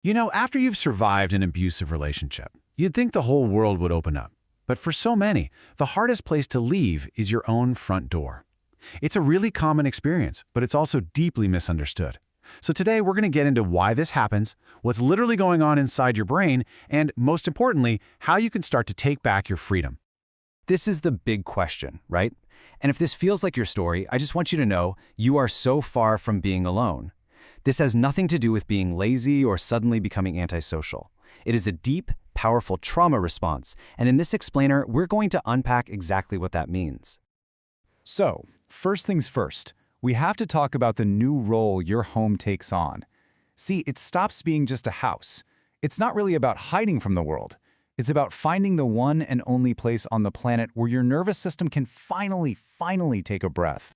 You know, after you've survived an abusive relationship, you'd think the whole world would open up. But for so many, the hardest place to leave is your own front door. It's a really common experience, but it's also deeply misunderstood. So today we're going to get into why this happens, what's literally going on inside your brain, and most importantly, how you can start to take back your freedom. This is the big question, right? And if this feels like your story, I just want you to know you are so far from being alone. This has nothing to do with being lazy or suddenly becoming antisocial. It is a deep, powerful trauma response, and in this explainer, we're going to unpack exactly what that means. So, first things first, we have to talk about the new role your home takes on. See, it stops being just a house. It's not really about hiding from the world. It's about finding the one and only place on the planet where your nervous system can finally take a breath.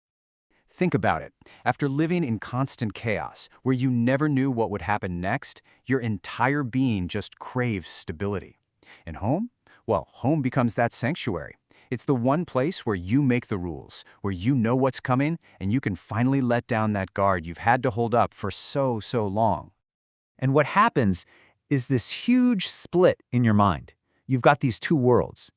Think about it. After living in constant chaos, where you never knew what would happen next, your entire being just craves stability. And home? Well, home becomes that sanctuary. It's the one place where you make the rules, where you know what's coming, and you can finally let down that guard you've had to hold up for so long. And what happens is this huge split in your mind. You've got these two worlds.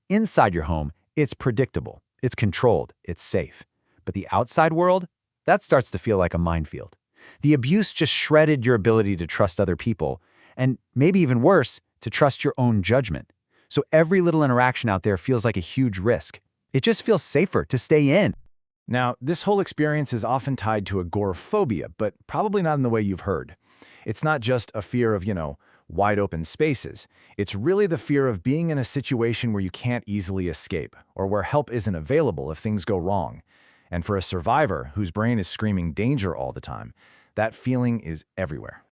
Inside your home, it's predictable, it's controlled, it's safe. But the outside world, that starts to feel like a minefield. The abuse just shredded your ability to trust other people, and maybe even worse, to trust your own judgment. So every little interaction out there feels like a huge risk. It just feels safer to stay in. Now, this whole experience is often tied to agoraphobia, but probably not in the way you've heard. It's not just a fear of, wide open spaces. It's really the fear of being in a situation where you can't easily escape, or where help isn't available if things go wrong. And for a survivor whose brain is screaming danger all the time, that feeling is everywhere.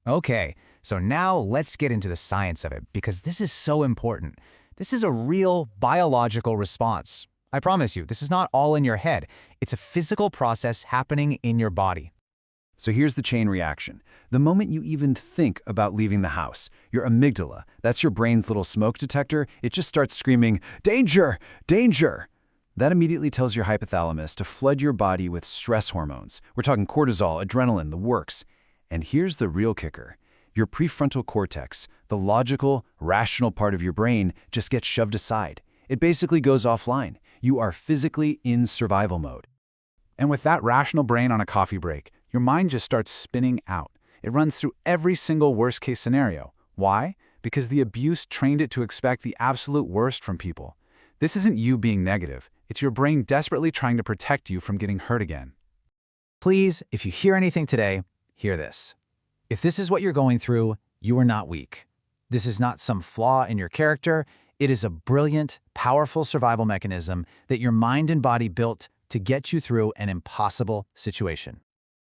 Okay, so now let's get into the science of it, because this is so important. This is a real biological response. I promise you, this is not all in your head. It's a physical process happening in your body. So here's the chain reaction. The moment you even think about leaving the house, your amygdala, that's your brain's little smoke detector, it just starts screaming, "Danger! Danger!" That immediately tells your hypothalamus to flood your body with stress hormones. We're talking cortisol, adrenaline, the works. And here's the real kicker. Your prefrontal cortex, the logical, rational part of your brain, just gets shoved aside. It basically goes offline. You are physically in survival mode. And with that rational brain on a coffee break, your mind just starts spinning out. It runs through every single worst-case scenario. Why? Because the abuse trained it to expect the absolute worst from people. This isn't you being negative. It's your brain desperately trying to protect you from getting hurt again. Please, if you hear anything today, hear this. If this is what you're going through, you are not weak. This is not some flaw in your character. It is a brilliant, powerful survival mechanism that your mind and body built to get you through an impossible situation.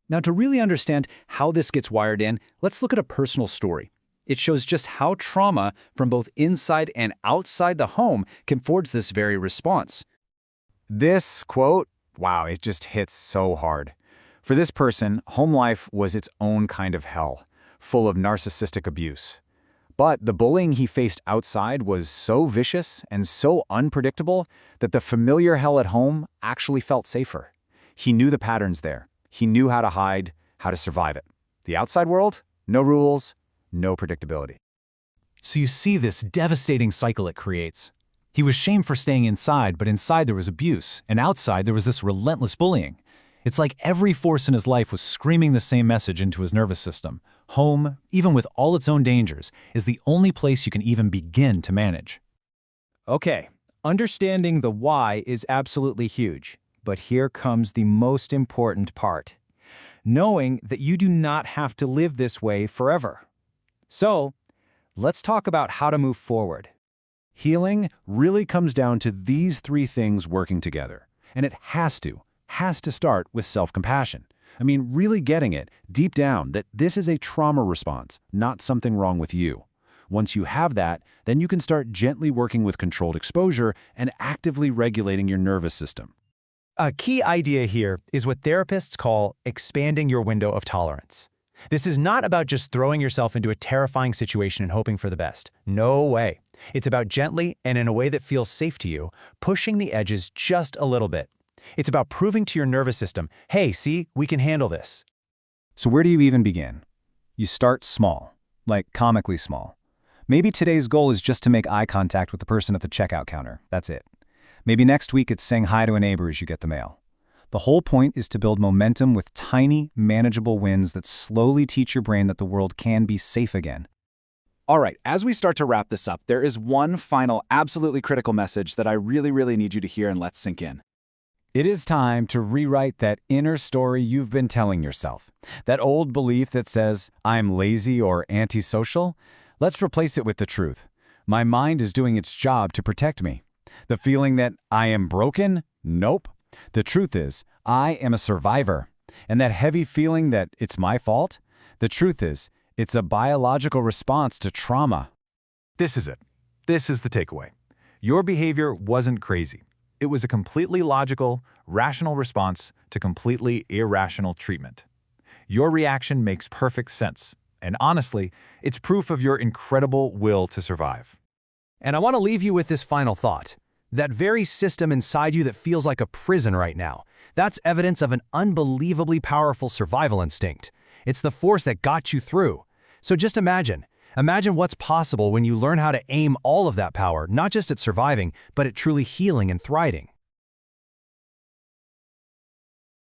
Now, to really understand how this gets wired in, let's look at a personal story. It shows just how trauma from both inside and outside the home can forge this very response. This quote, wow, it just hits so hard. For this person, home life was its own kind of hell, full of narcissistic abuse. But the bullying he faced outside was so vicious and so unpredictable that the familiar hell at home actually felt safer. He knew the patterns there. He knew how to hide, how to survive it. The outside world, no rules, no predictability. So you see this devastating cycle it creates. He was shamed for staying inside, but inside there was abuse, and outside there was this relentless bullying. It's like every force in his life was screaming the same message into his nervous system. Home, even with all its own dangers, is the only place you can even begin to manage. Okay, understanding the why is absolutely huge, but here comes the most important part. Knowing that you do not have to live this way forever. So, let's talk about how to move forward. Healing really comes down to these three things working together. And it has to start with self-compassion. I mean, really getting it deep down that this is a trauma response, not something wrong with you. Once you have that, then you can start gently working with controlled exposure and actively regulating your nervous system. A key idea here is what therapists call expanding your window of tolerance. This is not about just throwing yourself into a terrifying situation and hoping for the best. No way. It's about gently, and in a way that feels safe to you, pushing the edges just a little bit. It's about proving to your nervous system, hey, see, we can handle this. So where do you even begin? You start small, like comically small. Maybe today's goal is just to make eye contact with the person at the checkout counter. That's it. Maybe next week it's saying hi to a neighbor as you get the mail. The whole point is to build momentum with tiny, manageable wins that slowly teach your brain that the world can be safe again. All right, as we start to wrap this up, there is one final, absolutely critical message that I really need you to hear and let sink in. It is time to rewrite that inner story you've been telling yourself. That old belief that says, I'm lazy or antisocial. Let's replace it with the truth. My mind is doing its job to protect me. The feeling that I am broken? Nope. The truth is, I am a survivor. And that heavy feeling that it's my fault? The truth is, it's a biological response to trauma. This is it. This is the takeaway. Your behavior wasn't crazy. It was a completely logical, rational response to completely irrational treatment. Your reaction makes perfect sense, and honestly, it's proof of your incredible will to survive. And I want to leave you with this final thought. That very system inside you that feels like a prison right now, that's evidence of an unbelievably powerful survival instinct. It's the force that got you through. So just imagine what's possible when you learn how to aim all of that power, not just at surviving, but at truly healing and thriving.